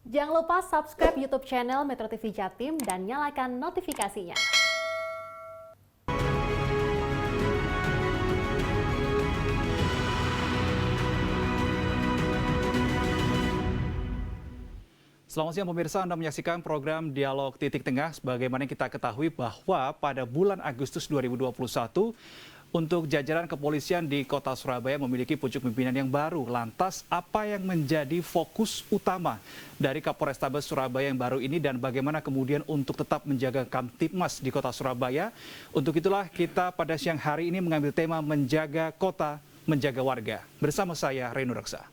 Jangan lupa subscribe YouTube channel Metro TV Jatim dan nyalakan notifikasinya. Selamat siang pemirsa, Anda menyaksikan program Dialog Titik Tengah. Sebagaimana kita ketahui bahwa pada bulan Agustus 2021, untuk jajaran kepolisian di kota Surabaya memiliki pucuk pimpinan yang baru. Lantas, apa yang menjadi fokus utama dari Kapolrestabes Surabaya yang baru ini dan bagaimana kemudian untuk tetap menjaga Kamtibmas di kota Surabaya? Untuk itulah kita pada siang hari ini mengambil tema menjaga kota, menjaga warga. Bersama saya, Renu Reksa.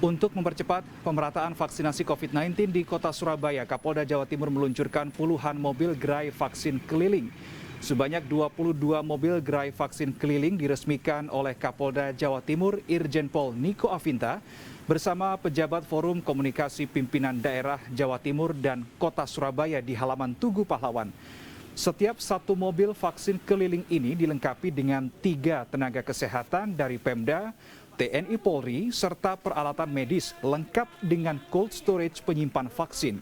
Untuk mempercepat pemerataan vaksinasi COVID-19 di kota Surabaya, Kapolda Jawa Timur meluncurkan puluhan mobil gerai vaksin keliling. Sebanyak 22 mobil gerai vaksin keliling diresmikan oleh Kapolda Jawa Timur Irjen Pol Niko Afinta bersama pejabat Forum Komunikasi Pimpinan Daerah Jawa Timur dan Kota Surabaya di halaman Tugu Pahlawan. Setiap satu mobil vaksin keliling ini dilengkapi dengan 3 tenaga kesehatan dari Pemda, TNI Polri, serta peralatan medis lengkap dengan cold storage penyimpan vaksin.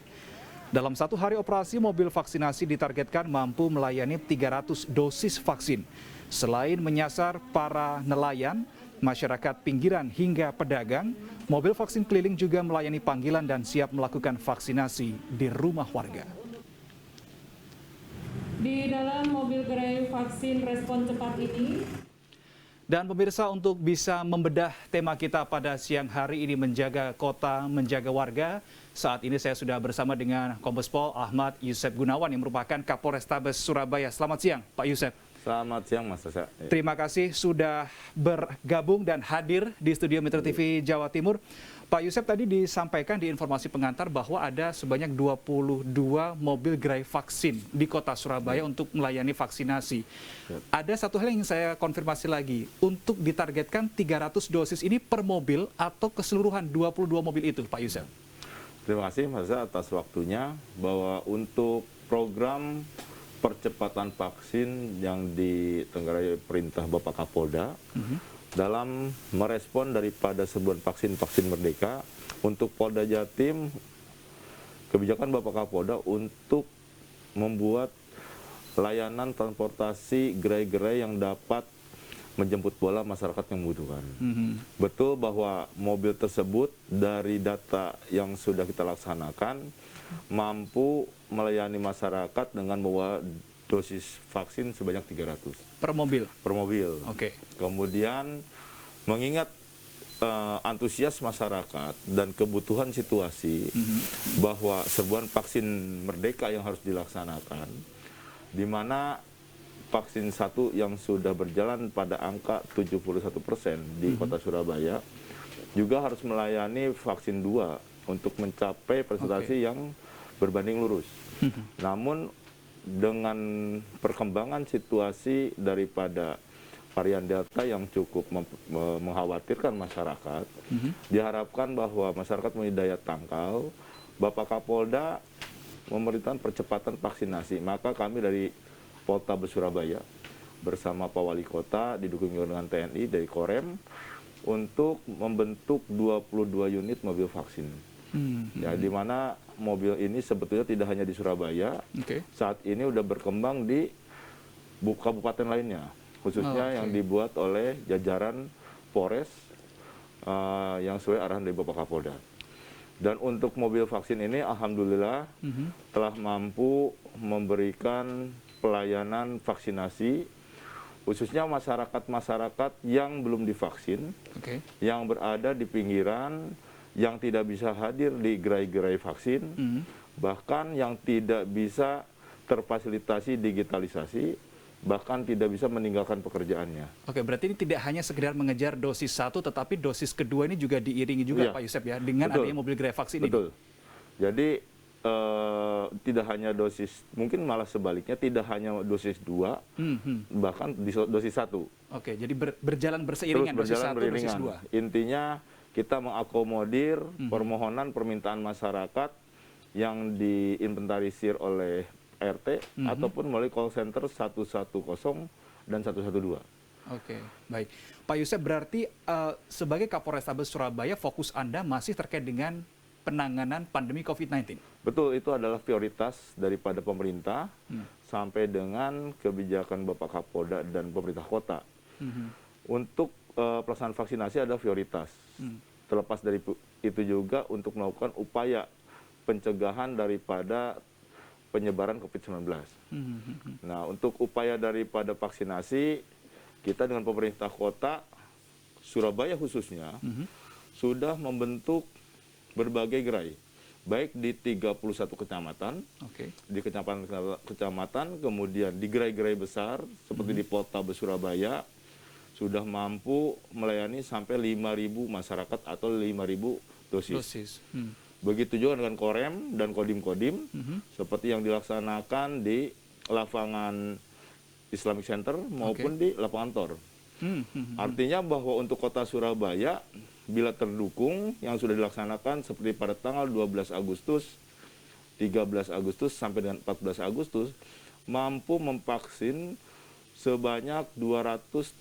Dalam satu hari operasi, mobil vaksinasi ditargetkan mampu melayani 300 dosis vaksin. Selain menyasar para nelayan, masyarakat pinggiran hingga pedagang, mobil vaksin keliling juga melayani panggilan dan siap melakukan vaksinasi di rumah warga. Di dalam mobil gerai vaksin respon cepat ini, dan pemirsa, untuk bisa membedah tema kita pada siang hari ini menjaga kota, menjaga warga, saat ini saya sudah bersama dengan Kombes Pol Ahmad Yusef Gunawan yang merupakan Kapolrestabes Surabaya. Selamat siang, Pak Yusef. Selamat siang, Mas Reza. Terima kasih sudah bergabung dan hadir di studio Metro TV Jawa Timur. Pak Yusef, tadi disampaikan di informasi pengantar bahwa ada sebanyak 22 mobil gerai vaksin di kota Surabaya untuk melayani vaksinasi. Ada satu hal yang saya konfirmasi lagi, untuk ditargetkan 300 dosis ini per mobil atau keseluruhan 22 mobil itu, Pak Yusef? Terima kasih, Mas Reza, atas waktunya, bahwa untuk program percepatan vaksin yang ditenggarai perintah Bapak Kapolda, dalam merespon daripada sebuah vaksin Merdeka, untuk Polda Jatim, kebijakan Bapak Kapolda untuk membuat layanan transportasi gerai-gerai yang dapat menjemput bola masyarakat yang membutuhkan. Betul bahwa mobil tersebut dari data yang sudah kita laksanakan mampu melayani masyarakat dengan membawa dosis vaksin sebanyak 300. Per mobil? Per mobil. Oke. Kemudian mengingat antusias masyarakat dan kebutuhan situasi bahwa serbuan vaksin Merdeka yang harus dilaksanakan, di mana vaksin 1 yang sudah berjalan pada angka 71% di kota Surabaya, juga harus melayani vaksin 2 untuk mencapai presentasi yang berbanding lurus. Namun dengan perkembangan situasi daripada varian Delta yang cukup mengkhawatirkan masyarakat, diharapkan bahwa masyarakat memiliki daya tangkal. Bapak Kapolda memerintahkan percepatan vaksinasi, maka kami dari Polrestabes Surabaya bersama Pak Wali Kota didukung dengan TNI dari Korem untuk membentuk 22 unit mobil vaksin. Ya, di mana mobil ini sebetulnya tidak hanya di Surabaya, saat ini udah berkembang di kabupaten lainnya, khususnya yang dibuat oleh jajaran Polres yang sesuai arahan dari Bapak Kapolda. Dan untuk mobil vaksin ini, alhamdulillah telah mampu memberikan pelayanan vaksinasi, khususnya masyarakat-masyarakat yang belum divaksin, yang berada di pinggiran, yang tidak bisa hadir di gerai-gerai vaksin, bahkan yang tidak bisa terfasilitasi digitalisasi, bahkan tidak bisa meninggalkan pekerjaannya. Oke, berarti ini tidak hanya sekedar mengejar dosis 1, tetapi dosis kedua ini juga diiringi juga, Pak Yusef, ya, dengan adanya mobil gerai vaksin ini. Betul. Jadi tidak hanya dosis, mungkin malah sebaliknya, tidak hanya dosis 2, bahkan dosis 1. Oke, jadi berjalan berseiringan, dosis 1, dosis 2. Intinya kita mengakomodir permohonan permintaan masyarakat yang diinventarisir oleh RT ataupun melalui call center 110 dan 112. Oke, baik. Pak Yusef, berarti sebagai Kapolrestabes Surabaya, fokus Anda masih terkait dengan penanganan pandemi COVID-19? Betul, itu adalah prioritas daripada pemerintah sampai dengan kebijakan Bapak Kapolda dan pemerintah kota. Untuk pelaksanaan vaksinasi adalah prioritas. Terlepas dari itu juga untuk melakukan upaya pencegahan daripada penyebaran COVID-19. Nah, untuk upaya daripada vaksinasi, kita dengan pemerintah kota Surabaya khususnya sudah membentuk berbagai gerai, baik di 31 kecamatan, di kecamatan, kemudian di gerai-gerai besar seperti di Polrestabes Surabaya sudah mampu melayani sampai 5.000 masyarakat atau 5.000 dosis. Begitu juga dengan Korem dan Kodim-Kodim seperti yang dilaksanakan di lapangan Islamic Center maupun di lapangan Tor. Artinya bahwa untuk kota Surabaya bila terdukung yang sudah dilaksanakan seperti pada tanggal 12 Agustus, 13 Agustus sampai dengan 14 Agustus mampu memvaksin sebanyak 230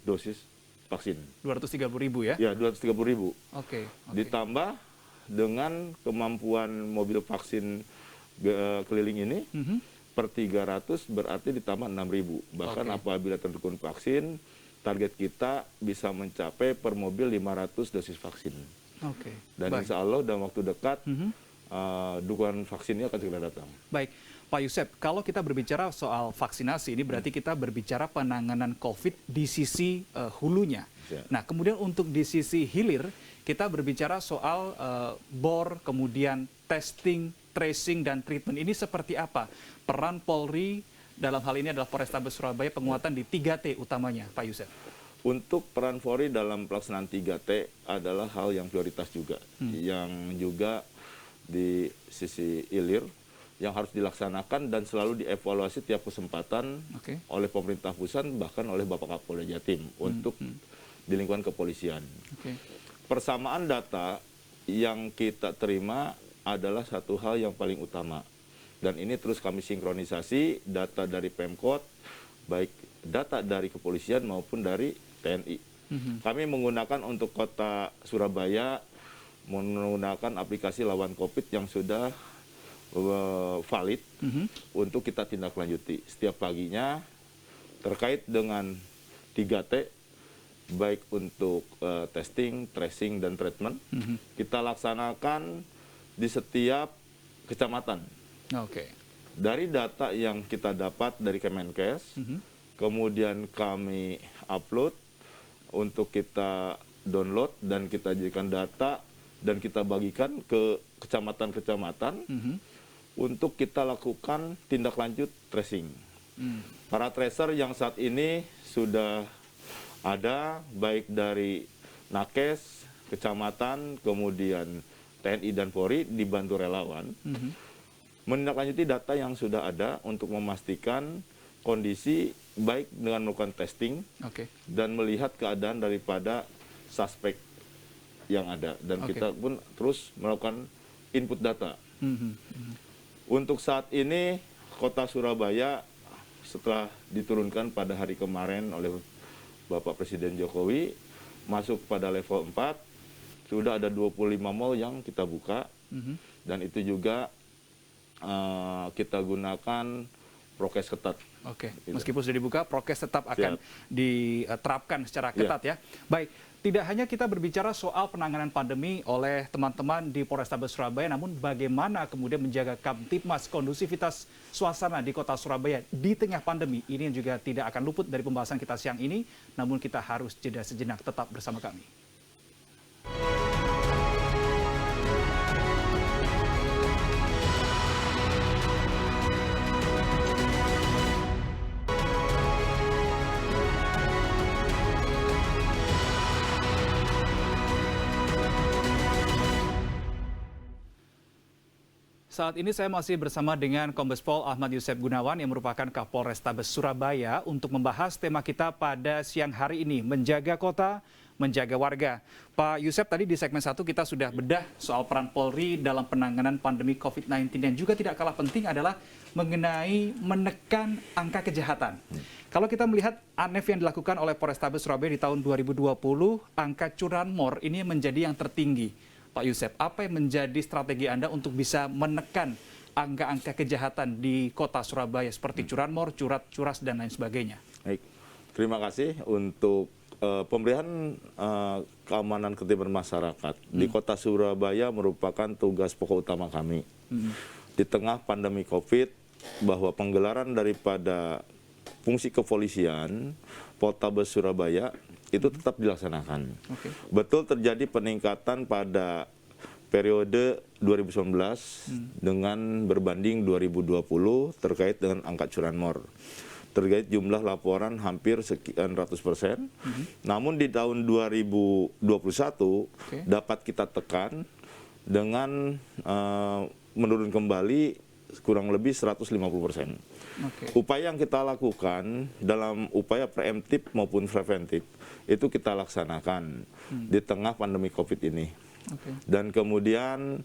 dosis vaksin. 230.000 ya? Ya, 230.000. Oke. Ditambah dengan kemampuan mobil vaksin keliling ini per 300 berarti ditambah 6.000. Bahkan apabila terdukung vaksin, target kita bisa mencapai per mobil 500 dosis vaksin. Dan insya Allah dalam waktu dekat dukungan vaksinnya akan segera datang. Baik, Pak Yusef, kalau kita berbicara soal vaksinasi, ini berarti kita berbicara penanganan COVID di sisi hulunya. Nah, kemudian untuk di sisi hilir, kita berbicara soal BOR, kemudian testing, tracing, dan treatment. Ini seperti apa peran Polri dalam hal ini adalah Polrestabes Surabaya penguatan di 3T utamanya, Pak Yusef? Untuk peran Polri dalam pelaksanaan 3T adalah hal yang prioritas juga, yang juga di sisi hilir yang harus dilaksanakan dan selalu dievaluasi tiap kesempatan oleh pemerintah pusat bahkan oleh Bapak Kapolda Jatim untuk di lingkungan kepolisian. Persamaan data yang kita terima adalah satu hal yang paling utama dan ini terus kami sinkronisasi data dari Pemkot baik data dari kepolisian maupun dari TNI. Kami menggunakan untuk kota Surabaya menggunakan aplikasi lawan COVID yang sudah valid untuk kita tindak lanjuti setiap paginya terkait dengan 3T baik untuk testing, tracing, dan treatment kita laksanakan di setiap kecamatan. Dari data yang kita dapat dari Kemenkes, kemudian kami upload untuk kita download dan kita jadikan data dan kita bagikan ke kecamatan-kecamatan untuk kita lakukan tindak lanjut tracing. Para tracer yang saat ini sudah ada baik dari Nakes, kecamatan, kemudian TNI dan Polri dibantu relawan, menindaklanjuti data yang sudah ada untuk memastikan kondisi baik dengan melakukan testing dan melihat keadaan daripada suspek yang ada. Dan kita pun terus melakukan input data. Untuk saat ini, kota Surabaya setelah diturunkan pada hari kemarin oleh Bapak Presiden Jokowi, masuk pada level 4, sudah ada 25 mal yang kita buka, dan itu juga kita gunakan prokes ketat. Meskipun sudah dibuka, prokes tetap akan diterapkan secara ketat ya. Baik, tidak hanya kita berbicara soal penanganan pandemi oleh teman-teman di Polrestabes Surabaya, namun bagaimana kemudian menjaga Kamtibmas kondusivitas suasana di kota Surabaya di tengah pandemi. Ini yang juga tidak akan luput dari pembahasan kita siang ini, namun kita harus jeda sejenak, tetap bersama kami. Saat ini saya masih bersama dengan Kombes Pol Ahmad Yusef Gunawan yang merupakan Kapolrestabes Surabaya untuk membahas tema kita pada siang hari ini, menjaga kota, menjaga warga. Pak Yusef, tadi di segmen 1 kita sudah bedah soal peran Polri dalam penanganan pandemi COVID-19 dan juga tidak kalah penting adalah mengenai menekan angka kejahatan. Kalau kita melihat ANEF yang dilakukan oleh Polrestabes Surabaya di tahun 2020, angka curanmor ini menjadi yang tertinggi. Pak Yusef, apa yang menjadi strategi Anda untuk bisa menekan angka-angka kejahatan di kota Surabaya seperti curanmor, curas, dan lain sebagainya? Baik, terima kasih untuk pemberian keamanan ketertiban masyarakat di kota Surabaya merupakan tugas pokok utama kami. Di tengah pandemi COVID, bahwa penggelaran daripada fungsi kepolisian Polrestabes Surabaya itu tetap dilaksanakan. Betul terjadi peningkatan pada periode 2019 dengan berbanding 2020 terkait dengan angka curanmor. Terkait jumlah laporan hampir sekian ratus%. Namun di tahun 2021 dapat kita tekan dengan menurun kembali kurang lebih 150%. Upaya yang kita lakukan dalam upaya preemptif maupun preventif itu kita laksanakan di tengah pandemi COVID ini. Dan kemudian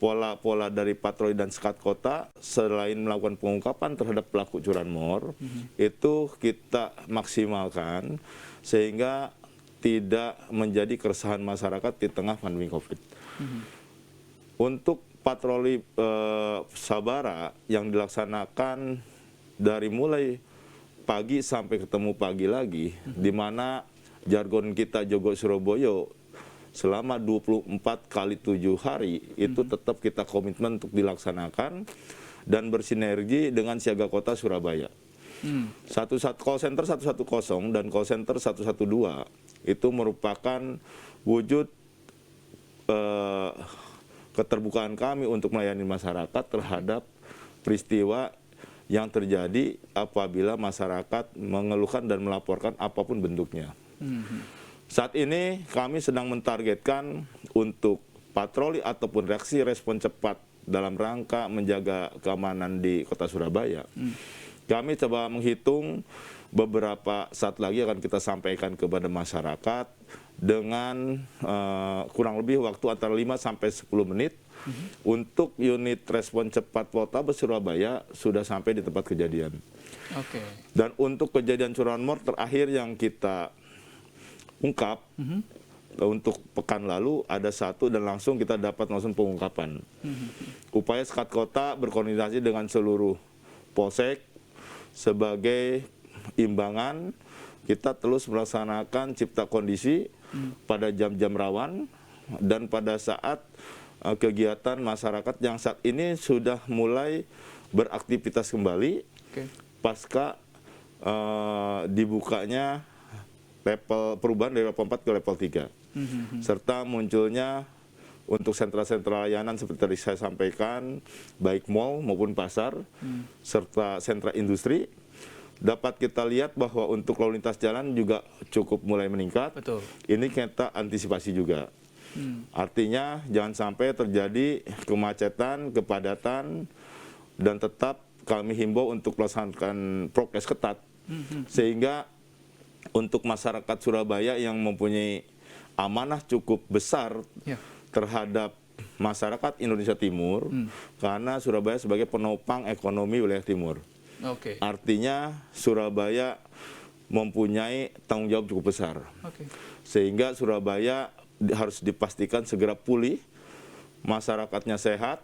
pola-pola dari patroli dan sekat kota selain melakukan pengungkapan terhadap pelaku curanmor itu kita maksimalkan sehingga tidak menjadi keresahan masyarakat di tengah pandemi COVID. Untuk patroli sabara yang dilaksanakan dari mulai pagi sampai ketemu pagi lagi, di mana jargon kita Jogo Surabaya selama 24 kali 7 hari itu tetap kita komitmen untuk dilaksanakan dan bersinergi dengan siaga kota Surabaya. Call center 110 dan call center 112 itu merupakan wujud keterbukaan kami untuk melayani masyarakat terhadap peristiwa yang terjadi apabila masyarakat mengeluhkan dan melaporkan apapun bentuknya. Saat ini kami sedang mentargetkan untuk patroli ataupun reaksi respon cepat dalam rangka menjaga keamanan di kota Surabaya. Kami coba menghitung beberapa saat lagi akan kita sampaikan kepada masyarakat dengan kurang lebih waktu antara 5 sampai 10 menit untuk unit respon cepat Polrestabes Surabaya sudah sampai di tempat kejadian. Dan untuk kejadian curanmor terakhir yang kita ungkap untuk pekan lalu ada satu dan langsung kita dapat langsung pengungkapan. Upaya sekat kota berkoordinasi dengan seluruh polsek sebagai imbangan kita terus melaksanakan cipta kondisi pada jam-jam rawan dan pada saat kegiatan masyarakat yang saat ini sudah mulai beraktivitas kembali pasca dibukanya perubahan dari level 4 ke level 3 serta munculnya untuk sentra-sentra layanan seperti tadi saya sampaikan baik mal maupun pasar serta sentra industri dapat kita lihat bahwa untuk lalu lintas jalan juga cukup mulai meningkat. Ini kita antisipasi juga. Artinya jangan sampai terjadi kemacetan, kepadatan dan tetap kami himbau untuk melaksanakan prokes ketat sehingga untuk masyarakat Surabaya yang mempunyai amanah cukup besar terhadap masyarakat Indonesia Timur karena Surabaya sebagai penopang ekonomi wilayah timur. Artinya Surabaya mempunyai tanggung jawab cukup besar. Sehingga Surabaya harus dipastikan segera pulih, masyarakatnya sehat,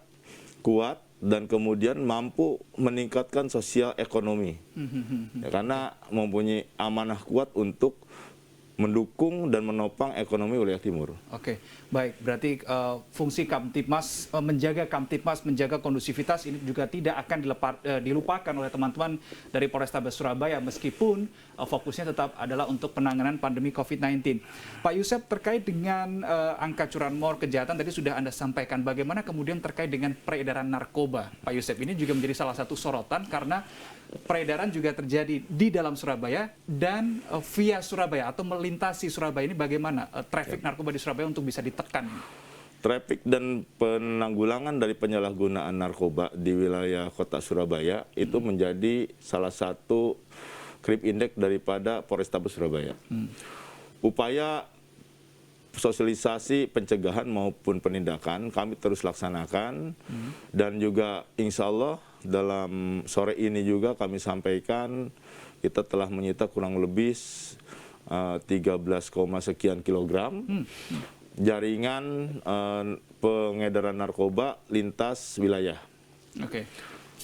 kuat, dan kemudian mampu meningkatkan sosial ekonomi. Karena mempunyai amanah kuat untuk mendukung dan menopang ekonomi wilayah timur. Baik. Berarti fungsi Kamtibmas, menjaga Kamtibmas, menjaga kondusivitas ini juga tidak akan dilupakan oleh teman-teman dari Polrestabes Surabaya meskipun fokusnya tetap adalah untuk penanganan pandemi COVID-19. Pak Yusef, terkait dengan angka curanmor, kejahatan tadi sudah Anda sampaikan. Bagaimana kemudian terkait dengan peredaran narkoba? Pak Yusef, ini juga menjadi salah satu sorotan karena peredaran juga terjadi di dalam Surabaya dan via Surabaya atau melintasi Surabaya. Ini bagaimana traffic narkoba di Surabaya untuk bisa ditekan? Traffic dan penanggulangan dari penyalahgunaan narkoba di wilayah kota Surabaya itu menjadi salah satu krip indeks daripada Polrestabes Surabaya. Upaya sosialisasi pencegahan maupun penindakan kami terus laksanakan, dan juga insya Allah dalam sore ini juga kami sampaikan kita telah menyita kurang lebih 13, sekian kilogram jaringan pengedaran narkoba lintas wilayah. Oke.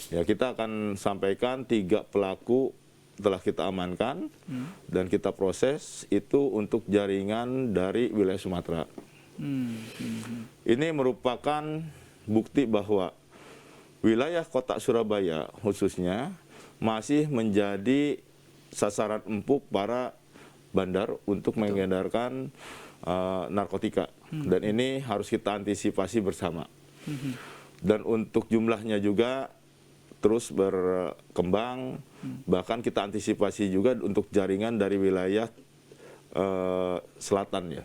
Ya, kita akan sampaikan 3 pelaku telah kita amankan dan kita proses itu untuk jaringan dari wilayah Sumatera. Ini merupakan bukti bahwa wilayah kota Surabaya khususnya masih menjadi sasaran empuk para bandar untuk mengedarkan narkotika. Dan ini harus kita antisipasi bersama. Dan untuk jumlahnya juga terus berkembang, bahkan kita antisipasi juga untuk jaringan dari wilayah selatan ya.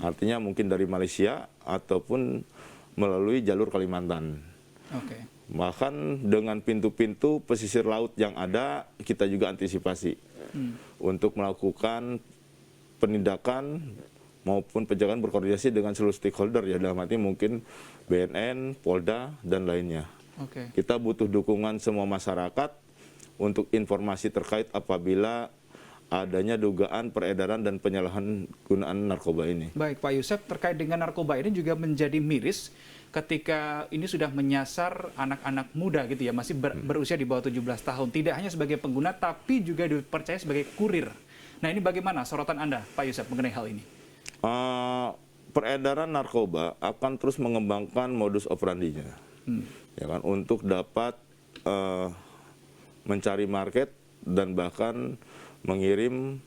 Artinya mungkin dari Malaysia ataupun melalui jalur Kalimantan. Oke. Bahkan dengan pintu-pintu pesisir laut yang ada, kita juga antisipasi untuk melakukan penindakan maupun pencegahan berkoordinasi dengan seluruh stakeholder ya, dalam arti mungkin BNN, Polda, dan lainnya. Oke. Kita butuh dukungan semua masyarakat untuk informasi terkait apabila adanya dugaan peredaran dan penyalahgunaan narkoba ini. Baik, Pak Yusef, terkait dengan narkoba ini juga menjadi miris ketika ini sudah menyasar anak-anak muda gitu ya, masih berusia di bawah 17 tahun. Tidak hanya sebagai pengguna, tapi juga dipercaya sebagai kurir. Nah, ini bagaimana sorotan Anda, Pak Yusef, mengenai hal ini? Peredaran narkoba akan terus mengembangkan modus operandinya. Ya kan, untuk dapat mencari market dan bahkan mengirim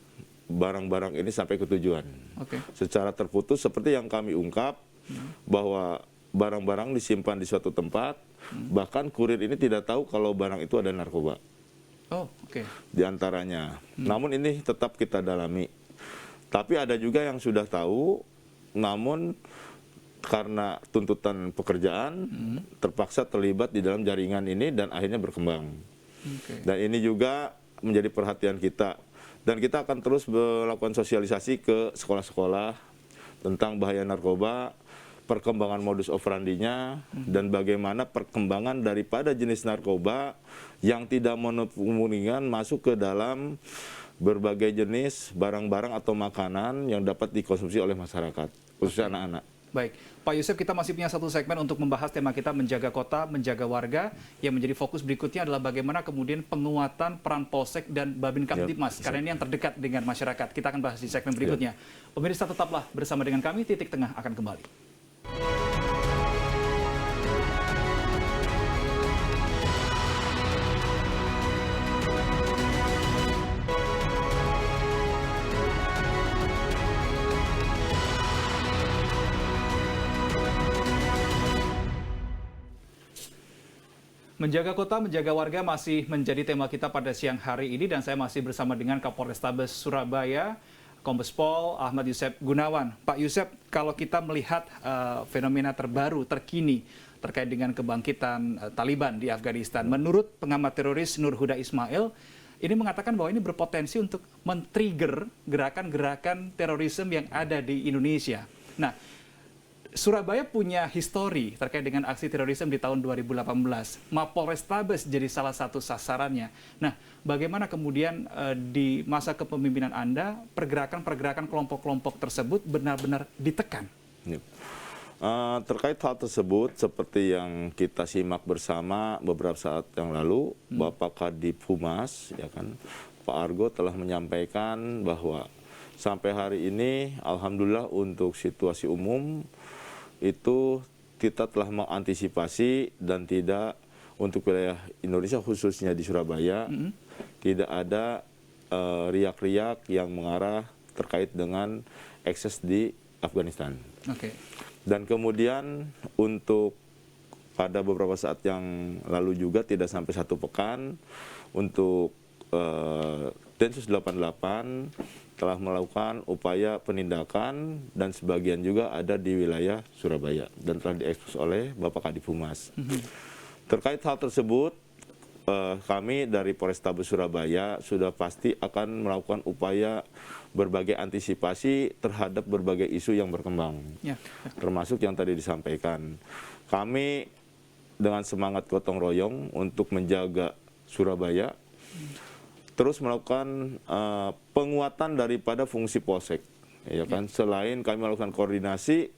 barang-barang ini sampai ke tujuan. Oke. Secara terputus seperti yang kami ungkap bahwa barang-barang disimpan di suatu tempat, bahkan kurir ini tidak tahu kalau barang itu ada narkoba. Oh, oke. Di antaranya. Namun ini tetap kita dalami. Tapi ada juga yang sudah tahu, namun karena tuntutan pekerjaan terpaksa terlibat di dalam jaringan ini dan akhirnya berkembang. Dan ini juga menjadi perhatian kita. Dan kita akan terus melakukan sosialisasi ke sekolah-sekolah tentang bahaya narkoba, perkembangan modus operandinya, dan bagaimana perkembangan daripada jenis narkoba yang tidak monopolikan masuk ke dalam berbagai jenis barang-barang atau makanan yang dapat dikonsumsi oleh masyarakat, khususnya anak-anak. Baik, Pak Yusef, kita masih punya satu segmen untuk membahas tema kita menjaga kota, menjaga warga. Yang menjadi fokus berikutnya adalah bagaimana kemudian penguatan peran Polsek dan Babin Kamtibmas, karena ini yang terdekat dengan masyarakat. Kita akan bahas di segmen berikutnya. Pemirsa, tetaplah bersama dengan kami, Titik Tengah akan kembali. Menjaga kota, menjaga warga masih menjadi tema kita pada siang hari ini, dan saya masih bersama dengan Kapolrestabes Surabaya, Kombes Pol Ahmad Yusef Gunawan. Pak Yusef, kalau kita melihat fenomena terbaru, terkini terkait dengan kebangkitan Taliban di Afghanistan, menurut pengamat teroris Nur Huda Ismail, ini mengatakan bahwa ini berpotensi untuk men-trigger gerakan-gerakan terorisme yang ada di Indonesia. Nah, Surabaya punya histori terkait dengan aksi terorisme di tahun 2018. Mapolrestabes jadi salah satu sasarannya. Nah, bagaimana kemudian di masa kepemimpinan Anda, pergerakan-pergerakan kelompok-kelompok tersebut benar-benar ditekan? Terkait hal tersebut, seperti yang kita simak bersama beberapa saat yang lalu, Bapak Kadif Humas, ya kan, Pak Argo telah menyampaikan bahwa sampai hari ini, alhamdulillah untuk situasi umum, itu kita telah mengantisipasi dan tidak untuk wilayah Indonesia khususnya di Surabaya tidak ada riak-riak yang mengarah terkait dengan ekses di Afghanistan. Dan kemudian untuk pada beberapa saat yang lalu juga tidak sampai 1 pekan untuk Densus 88 telah melakukan upaya penindakan dan sebagian juga ada di wilayah Surabaya dan telah diekspos oleh Bapak Kadif Humas. Terkait hal tersebut, kami dari Polrestabes Surabaya sudah pasti akan melakukan upaya berbagai antisipasi terhadap berbagai isu yang berkembang, termasuk yang tadi disampaikan. Kami dengan semangat gotong royong untuk menjaga Surabaya, terus melakukan penguatan daripada fungsi Polsek, ya kan. Selain kami melakukan koordinasi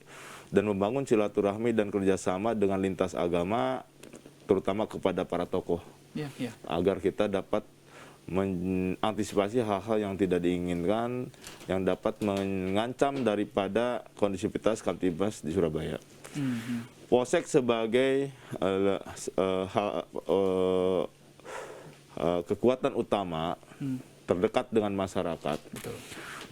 dan membangun silaturahmi dan kerjasama dengan lintas agama, terutama kepada para tokoh, agar kita dapat mengantisipasi hal-hal yang tidak diinginkan, yang dapat mengancam daripada kondisivitas Kamtibmas di Surabaya. Polsek sebagai kekuatan utama terdekat dengan masyarakat,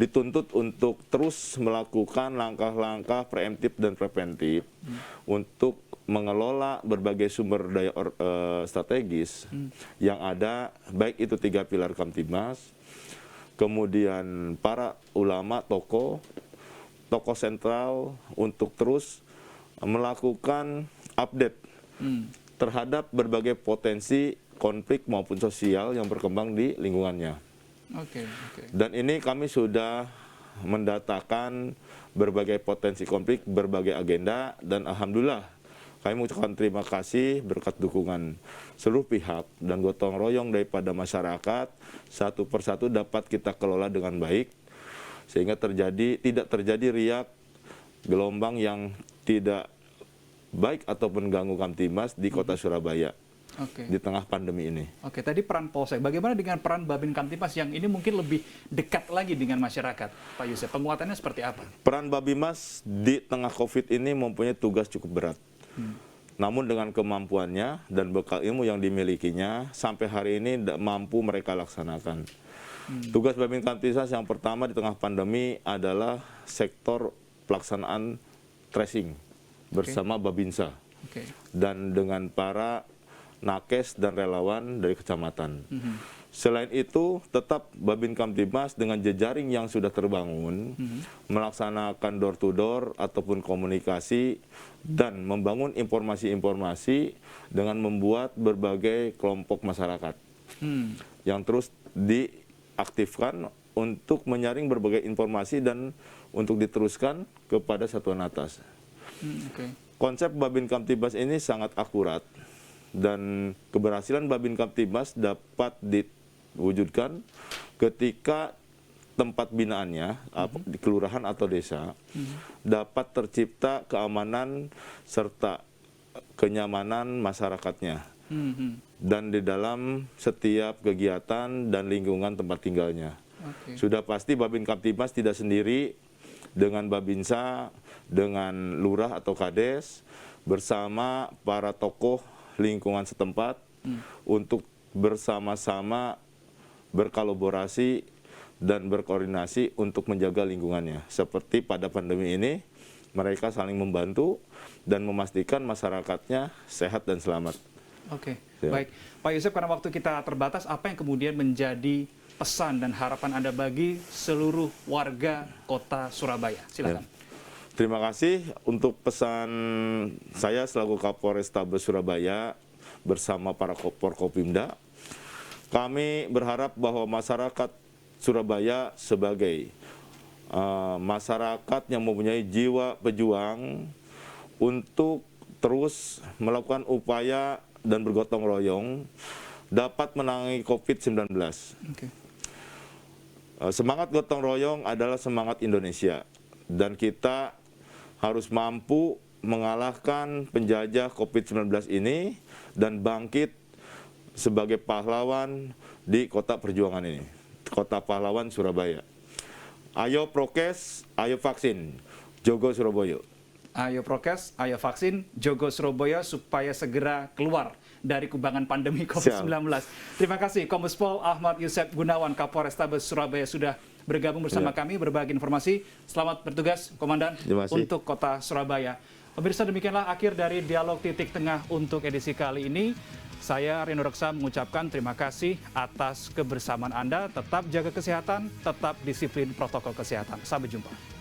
dituntut untuk terus melakukan langkah-langkah preemptif dan preventif untuk mengelola berbagai sumber daya strategis yang ada, baik itu 3 pilar Kamtibmas, kemudian para ulama, tokoh sentral untuk terus melakukan update terhadap berbagai potensi konflik maupun sosial yang berkembang di lingkungannya. Dan ini kami sudah mendatakan berbagai potensi konflik, berbagai agenda, dan alhamdulillah kami mengucapkan terima kasih berkat dukungan seluruh pihak dan gotong royong daripada masyarakat, satu persatu dapat kita kelola dengan baik, sehingga tidak terjadi riak gelombang yang tidak baik ataupun ganggu Kamtibmas di kota Surabaya di tengah pandemi ini. Tadi peran Polsek. Bagaimana dengan peran Babin Kamtibmas yang ini mungkin lebih dekat lagi dengan masyarakat, Pak Yusef? Penguatannya seperti apa? Peran Babinmas di tengah COVID ini mempunyai tugas cukup berat. Namun dengan kemampuannya dan bekal ilmu yang dimilikinya, sampai hari ini mampu mereka laksanakan. Tugas Babin Kamtibmas yang pertama di tengah pandemi adalah sektor pelaksanaan tracing bersama Babinsa dan dengan para nakes dan relawan dari kecamatan. Selain itu, tetap Babin Kamtibmas dengan jejaring yang sudah terbangun melaksanakan door to door ataupun komunikasi dan membangun informasi-informasi dengan membuat berbagai kelompok masyarakat yang terus diaktifkan untuk menyaring berbagai informasi dan untuk diteruskan kepada satuan atas. Konsep Babin Kamtibmas ini sangat akurat dan keberhasilan Babin Kamtibmas dapat diwujudkan ketika tempat binaannya di kelurahan atau desa dapat tercipta keamanan serta kenyamanan masyarakatnya dan di dalam setiap kegiatan dan lingkungan tempat tinggalnya. Sudah pasti Babin Kamtibmas tidak sendiri, dengan Babinsa, dengan lurah atau kades, bersama para tokoh lingkungan setempat untuk bersama-sama berkolaborasi dan berkoordinasi untuk menjaga lingkungannya. Seperti pada pandemi ini, mereka saling membantu dan memastikan masyarakatnya sehat dan selamat. Baik. Pak Yusef, karena waktu kita terbatas, apa yang kemudian menjadi pesan dan harapan Anda bagi seluruh warga kota Surabaya? Silakan. Terima kasih untuk pesan saya selaku Kapolrestabes Surabaya bersama para Forkopimda. Kami berharap bahwa masyarakat Surabaya sebagai masyarakat yang mempunyai jiwa pejuang untuk terus melakukan upaya dan bergotong royong dapat menangani COVID-19. Semangat gotong royong adalah semangat Indonesia dan kita harus mampu mengalahkan penjajah COVID-19 ini dan bangkit sebagai pahlawan di kota perjuangan ini, kota pahlawan Surabaya. Ayo prokes, ayo vaksin, jogo Surabaya. Ayo prokes, ayo vaksin, jogo Surabaya supaya segera keluar dari kubangan pandemi COVID-19. Terima kasih Kombes Pol Ahmad Yusef Gunawan, Kapolrestabes Surabaya sudah bergabung bersama kami, berbagi informasi. Selamat bertugas, Komandan, untuk kota Surabaya. Pemirsa, demikianlah akhir dari Dialog Titik Tengah untuk edisi kali ini. Saya Rino Reksa mengucapkan terima kasih atas kebersamaan Anda. Tetap jaga kesehatan, tetap disiplin protokol kesehatan. Sampai jumpa.